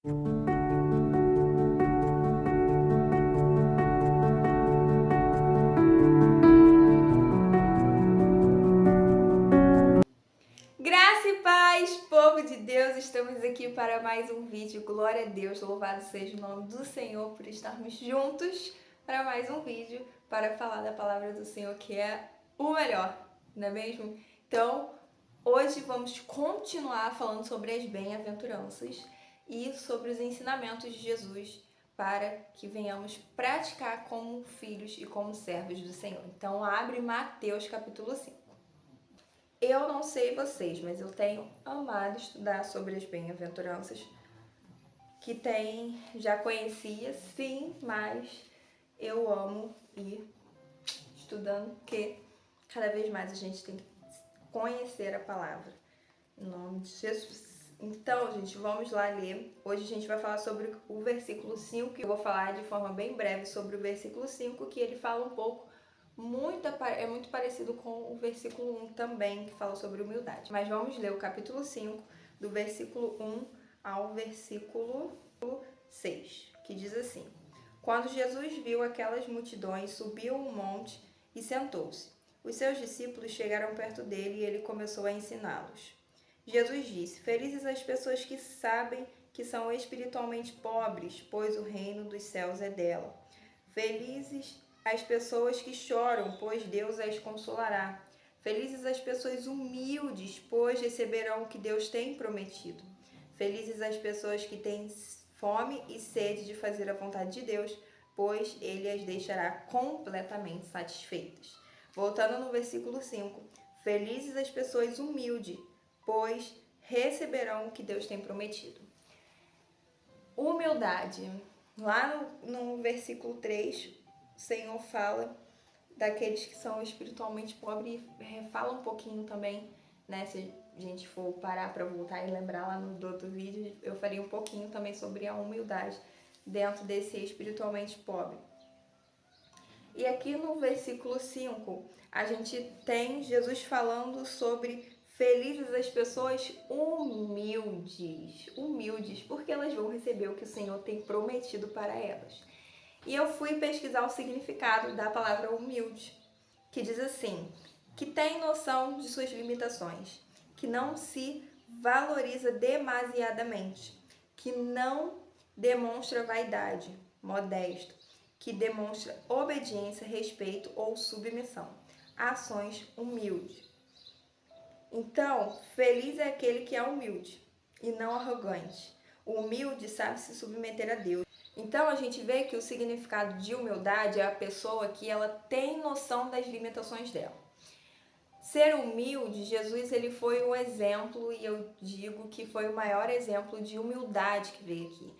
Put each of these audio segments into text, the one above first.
Graça e paz, povo de Deus, estamos aqui para mais um vídeo. Glória a Deus, louvado seja o nome do Senhor por estarmos juntos para mais um vídeo para falar da palavra do Senhor, que é o melhor, não é mesmo? Então, hoje vamos continuar falando sobre as bem-aventuranças e sobre os ensinamentos de Jesus para que venhamos praticar como filhos e como servos do Senhor. Então, abre Mateus capítulo 5. Eu não sei vocês, mas eu tenho amado estudar sobre as bem-aventuranças, que já conhecia, sim, mas eu amo ir estudando, porque cada vez mais a gente tem que conhecer a palavra, em nome de Jesus. Então, gente, vamos lá ler. Hoje a gente vai falar sobre o versículo 5, que eu vou falar de forma bem breve sobre o versículo 5, que ele fala um pouco é muito parecido com o versículo 1 também, que fala sobre humildade. Mas vamos ler o capítulo 5, do versículo 1 ao versículo 6, que diz assim: Quando Jesus viu aquelas multidões, subiu um monte e sentou-se. Os seus discípulos chegaram perto dele e ele começou a ensiná-los. Jesus disse: Felizes as pessoas que sabem que são espiritualmente pobres, pois o reino dos céus é dela. Felizes as pessoas que choram, pois Deus as consolará. Felizes as pessoas humildes, pois receberão o que Deus tem prometido. Felizes as pessoas que têm fome e sede de fazer a vontade de Deus, pois Ele as deixará completamente satisfeitas. Voltando no versículo 5. Felizes as pessoas humildes, pois receberão o que Deus tem prometido. Humildade. Lá no versículo 3, o Senhor fala daqueles que são espiritualmente pobres e fala um pouquinho também, né? Se a gente for parar para voltar e lembrar lá no outro vídeo, eu falei um pouquinho também sobre a humildade dentro desse espiritualmente pobre. E aqui no versículo 5, a gente tem Jesus falando sobre felizes as pessoas humildes, porque elas vão receber o que o Senhor tem prometido para elas. E eu fui pesquisar o significado da palavra humilde, que diz assim: que tem noção de suas limitações, que não se valoriza demasiadamente, que não demonstra vaidade, modesto, que demonstra obediência, respeito ou submissão. Ações humildes. Então, feliz é aquele que é humilde e não arrogante. O humilde sabe se submeter a Deus. Então, a gente vê que o significado de humildade é a pessoa que ela tem noção das limitações dela. Ser humilde, Jesus ele foi um exemplo, e eu digo que foi o maior exemplo de humildade que veio aqui.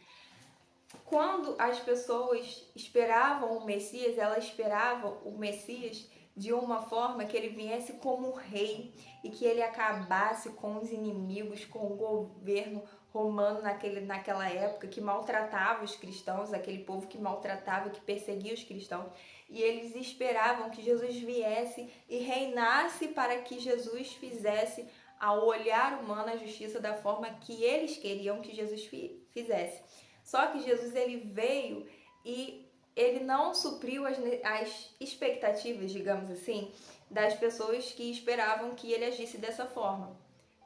Quando as pessoas esperavam o Messias, elas esperavam o Messias de uma forma que ele viesse como rei e que ele acabasse com os inimigos, com o governo romano naquela época, que maltratava os cristãos, aquele povo que maltratava, que perseguia os cristãos. E eles esperavam que Jesus viesse e reinasse para que Jesus fizesse ao olhar humano a justiça da forma que eles queriam que Jesus fizesse. Só que Jesus ele veio e ele não supriu as expectativas, digamos assim, das pessoas que esperavam que ele agisse dessa forma,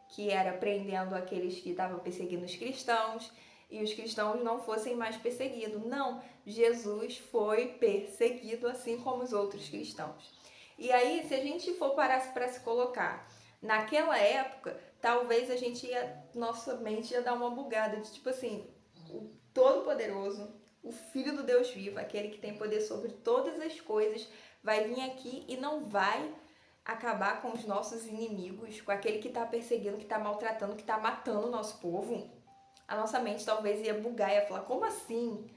que era prendendo aqueles que estavam perseguindo os cristãos e os cristãos não fossem mais perseguidos. Não, Jesus foi perseguido assim como os outros cristãos. E aí, se a gente for parar para se colocar naquela época, talvez nossa mente ia dar uma bugada de tipo assim, o Todo-Poderoso, o Filho do Deus vivo, aquele que tem poder sobre todas as coisas, vai vir aqui e não vai acabar com os nossos inimigos, com aquele que está perseguindo, que está maltratando, que está matando o nosso povo. A nossa mente talvez ia bugar e ia falar: como assim?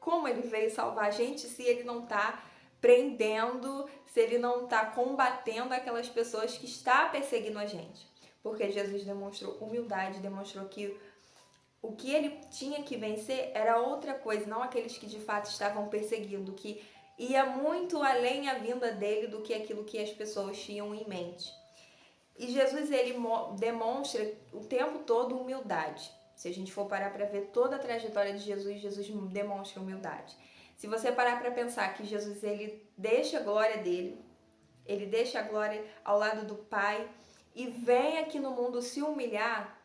Como ele veio salvar a gente se ele não está prendendo, se ele não está combatendo aquelas pessoas que estão perseguindo a gente? Porque Jesus demonstrou humildade, demonstrou que o que ele tinha que vencer era outra coisa, não aqueles que de fato estavam perseguindo, que ia muito além a vinda dele do que aquilo que as pessoas tinham em mente. E Jesus ele demonstra o tempo todo humildade. Se a gente for parar para ver toda a trajetória de Jesus, Jesus demonstra humildade. Se você parar para pensar que Jesus, ele deixa a glória dele, ele deixa a glória ao lado do Pai e vem aqui no mundo se humilhar,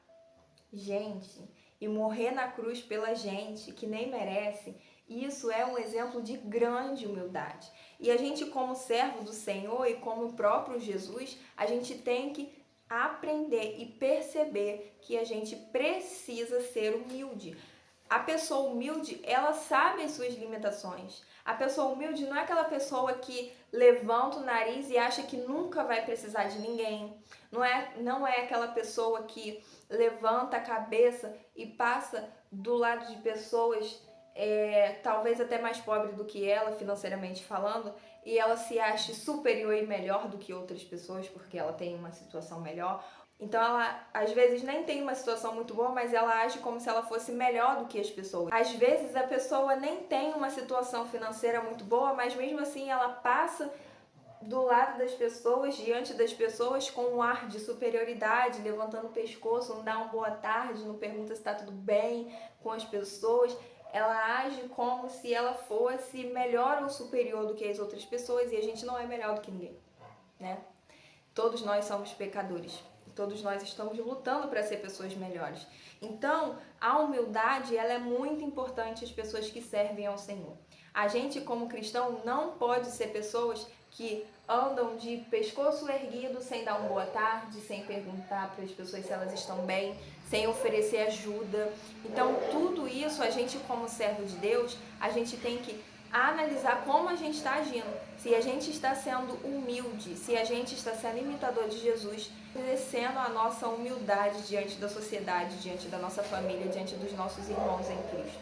gente, e morrer na cruz pela gente, que nem merece, isso é um exemplo de grande humildade. E a gente, como servo do Senhor e como o próprio Jesus, a gente tem que aprender e perceber que a gente precisa ser humilde. A pessoa humilde, ela sabe as suas limitações. A pessoa humilde não é aquela pessoa que levanta o nariz e acha que nunca vai precisar de ninguém. Não é aquela pessoa que levanta a cabeça e passa do lado de pessoas talvez até mais pobres do que ela, financeiramente falando, e ela se acha superior e melhor do que outras pessoas porque ela tem uma situação melhor. Então ela, às vezes, nem tem uma situação muito boa, mas ela age como se ela fosse melhor do que as pessoas. Às vezes a pessoa nem tem uma situação financeira muito boa, mas mesmo assim ela passa do lado das pessoas, diante das pessoas, com um ar de superioridade, levantando o pescoço, não dá uma boa tarde, não pergunta se está tudo bem com as pessoas. Ela age como se ela fosse melhor ou superior do que as outras pessoas, e a gente não é melhor do que ninguém, né? Todos nós somos pecadores. Todos nós estamos lutando para ser pessoas melhores. Então, a humildade, ela é muito importante às pessoas que servem ao Senhor. A gente, como cristão, não pode ser pessoas que andam de pescoço erguido, sem dar uma boa tarde, sem perguntar para as pessoas se elas estão bem, sem oferecer ajuda. Então, tudo isso, a gente, como servo de Deus, a gente tem que analisar como a gente está agindo. Se a gente está sendo humilde, se a gente está sendo imitador de Jesus, exercendo a nossa humildade diante da sociedade, diante da nossa família, diante dos nossos irmãos em Cristo.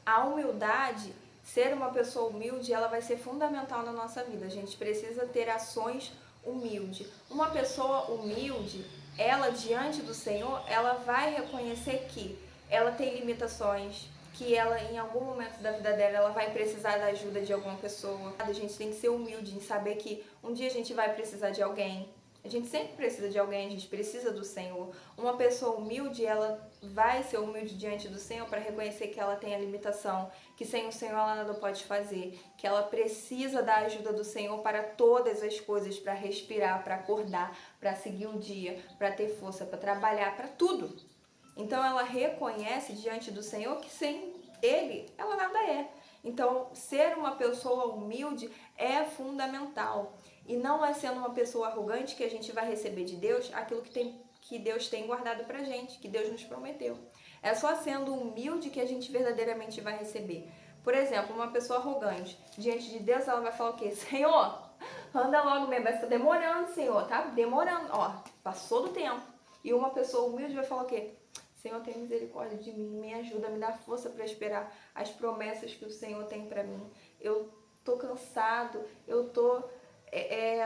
A humildade, ser uma pessoa humilde, ela vai ser fundamental na nossa vida. A gente precisa ter ações humildes. Uma pessoa humilde, ela diante do Senhor, ela vai reconhecer que ela tem limitações, que ela, em algum momento da vida dela, ela vai precisar da ajuda de alguma pessoa. A gente tem que ser humilde em saber que um dia a gente vai precisar de alguém. A gente sempre precisa de alguém, a gente precisa do Senhor. Uma pessoa humilde, ela vai ser humilde diante do Senhor para reconhecer que ela tem a limitação, que sem o Senhor ela nada pode fazer, que ela precisa da ajuda do Senhor para todas as coisas, para respirar, para acordar, para seguir o dia, para ter força, para trabalhar, para tudo. Então ela reconhece diante do Senhor que sem Ele, ela nada é. Então, ser uma pessoa humilde é fundamental. E não é sendo uma pessoa arrogante que a gente vai receber de Deus aquilo que Deus tem guardado pra gente, que Deus nos prometeu. É só sendo humilde que a gente verdadeiramente vai receber. Por exemplo, uma pessoa arrogante, diante de Deus, ela vai falar o quê? Senhor, anda logo mesmo, vai estar demorando, Senhor, tá demorando. Ó, passou do tempo. E uma pessoa humilde vai falar o quê? Senhor, tenha misericórdia de mim, me ajuda, me dá força para esperar as promessas que o Senhor tem para mim. Eu tô cansado, eu tô...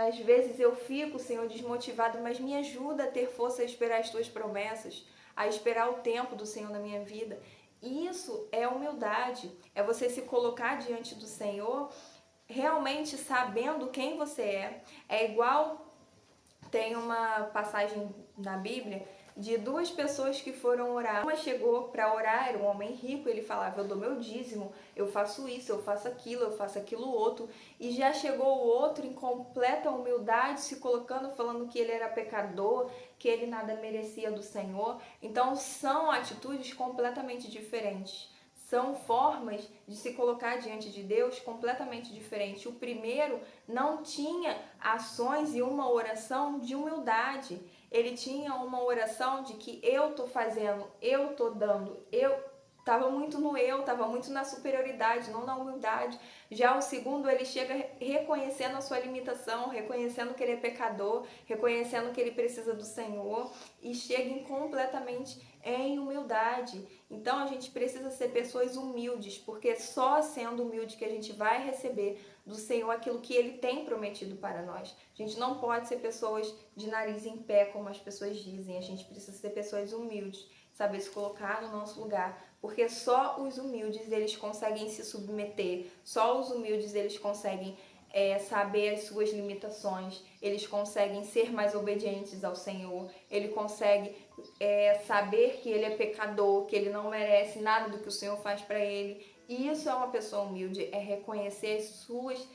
às vezes eu fico, Senhor, desmotivado, mas me ajuda a ter força a esperar as tuas promessas, a esperar o tempo do Senhor na minha vida. Isso é humildade, é você se colocar diante do Senhor, realmente sabendo quem você é. É igual, tem uma passagem na Bíblia de duas pessoas que foram orar. Uma chegou para orar, era um homem rico, ele falava, eu dou meu dízimo, eu faço isso, eu faço aquilo outro. E já chegou o outro em completa humildade, se colocando, falando que ele era pecador, que ele nada merecia do Senhor. Então são atitudes completamente diferentes. São formas de se colocar diante de Deus completamente diferentes. O primeiro não tinha ações e uma oração de humildade. Ele tinha uma oração de que eu tô fazendo, eu tô dando, eu estava muito no eu, estava muito na superioridade, não na humildade. Já o segundo, ele chega reconhecendo a sua limitação, reconhecendo que ele é pecador, reconhecendo que ele precisa do Senhor e chega completamente em humildade. Então a gente precisa ser pessoas humildes, porque só sendo humilde que a gente vai receber do Senhor aquilo que Ele tem prometido para nós. A gente não pode ser pessoas de nariz em pé, como as pessoas dizem. A gente precisa ser pessoas humildes, saber se colocar no nosso lugar, porque só os humildes eles conseguem se submeter, só os humildes eles conseguem saber as suas limitações, eles conseguem ser mais obedientes ao Senhor, ele consegue saber que ele é pecador, que ele não merece nada do que o Senhor faz para ele. E isso é uma pessoa humilde, é reconhecer as suas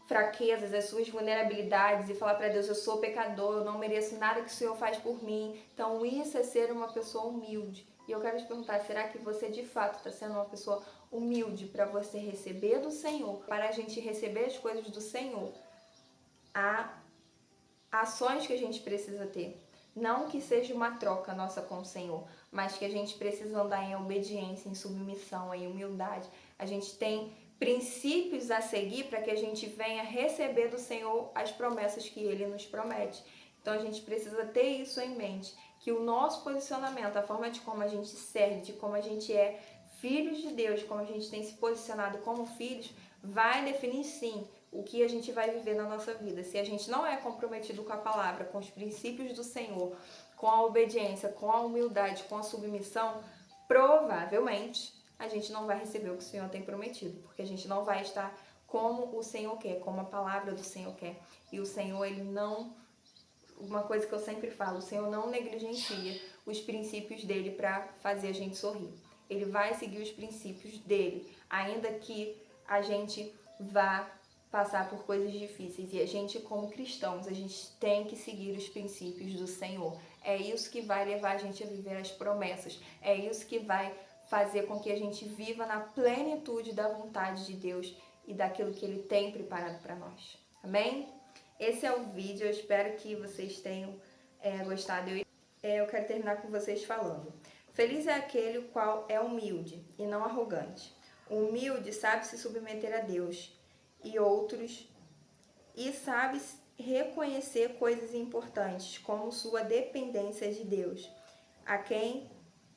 fraquezas, as suas vulnerabilidades e falar para Deus: eu sou pecador, eu não mereço nada que o Senhor faz por mim. Então isso é ser uma pessoa humilde. E eu quero te perguntar, será que você de fato está sendo uma pessoa humilde para você receber do Senhor? Para a gente receber as coisas do Senhor, há ações que a gente precisa ter. Não que seja uma troca nossa com o Senhor, mas que a gente precisa andar em obediência, em submissão, em humildade. A gente tem princípios a seguir para que a gente venha receber do Senhor as promessas que Ele nos promete. Então a gente precisa ter isso em mente, que o nosso posicionamento, a forma de como a gente serve, de como a gente é filhos de Deus, como a gente tem se posicionado como filhos, vai definir sim o que a gente vai viver na nossa vida. Se a gente não é comprometido com a palavra, com os princípios do Senhor, com a obediência, com a humildade, com a submissão, provavelmente a gente não vai receber o que o Senhor tem prometido, porque a gente não vai estar como o Senhor quer, como a palavra do Senhor quer. E o Senhor, Ele não... Uma coisa que eu sempre falo, o Senhor não negligencia os princípios dele para fazer a gente sorrir. Ele vai seguir os princípios dele, ainda que a gente vá passar por coisas difíceis. E a gente, como cristãos, a gente tem que seguir os princípios do Senhor. É isso que vai levar a gente a viver as promessas. É isso que vai fazer com que a gente viva na plenitude da vontade de Deus e daquilo que Ele tem preparado para nós. Amém? Esse é o vídeo, eu espero que vocês tenham gostado. Eu quero terminar com vocês falando: feliz é aquele o qual é humilde e não arrogante. O humilde sabe se submeter a Deus e outros e sabe reconhecer coisas importantes, como sua dependência de Deus, a quem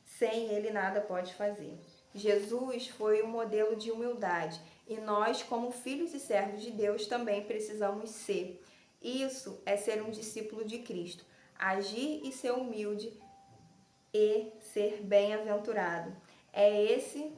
sem Ele nada pode fazer. Jesus foi um modelo de humildade e nós, como filhos e servos de Deus, também precisamos ser. Isso é ser um discípulo de Cristo, agir e ser humilde e ser bem-aventurado. É esse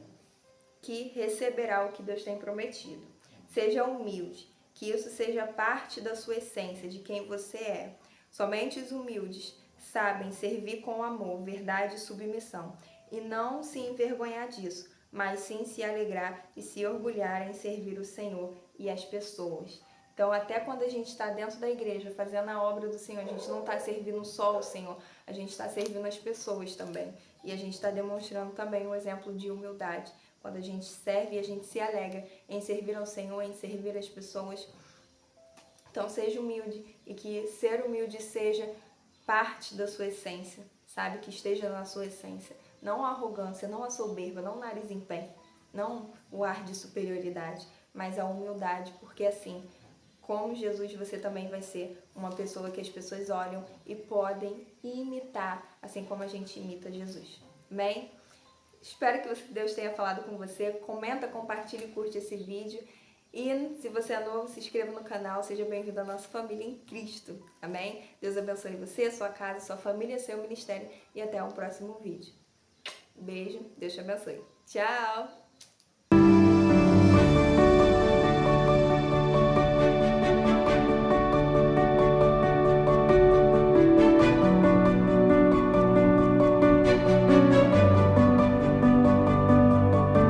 que receberá o que Deus tem prometido. Seja humilde, que isso seja parte da sua essência, de quem você é. Somente os humildes sabem servir com amor, verdade e submissão, e não se envergonhar disso, mas sim se alegrar e se orgulhar em servir o Senhor e as pessoas. Então, até quando a gente está dentro da igreja, fazendo a obra do Senhor, a gente não está servindo só o Senhor, a gente está servindo as pessoas também. E a gente está demonstrando também um exemplo de humildade, quando a gente serve e a gente se alegra em servir ao Senhor, em servir as pessoas. Então, seja humilde e que ser humilde seja parte da sua essência, sabe? Que esteja na sua essência. Não a arrogância, não a soberba, não o nariz em pé, não o ar de superioridade, mas a humildade, porque assim, como Jesus, você também vai ser uma pessoa que as pessoas olham e podem imitar, assim como a gente imita Jesus. Amém? Espero que Deus tenha falado com você. Comenta, compartilha e curte esse vídeo. E se você é novo, se inscreva no canal. Seja bem-vindo à nossa família em Cristo. Amém? Deus abençoe você, sua casa, sua família, seu ministério. E até um próximo vídeo. Beijo. Deus te abençoe. Tchau!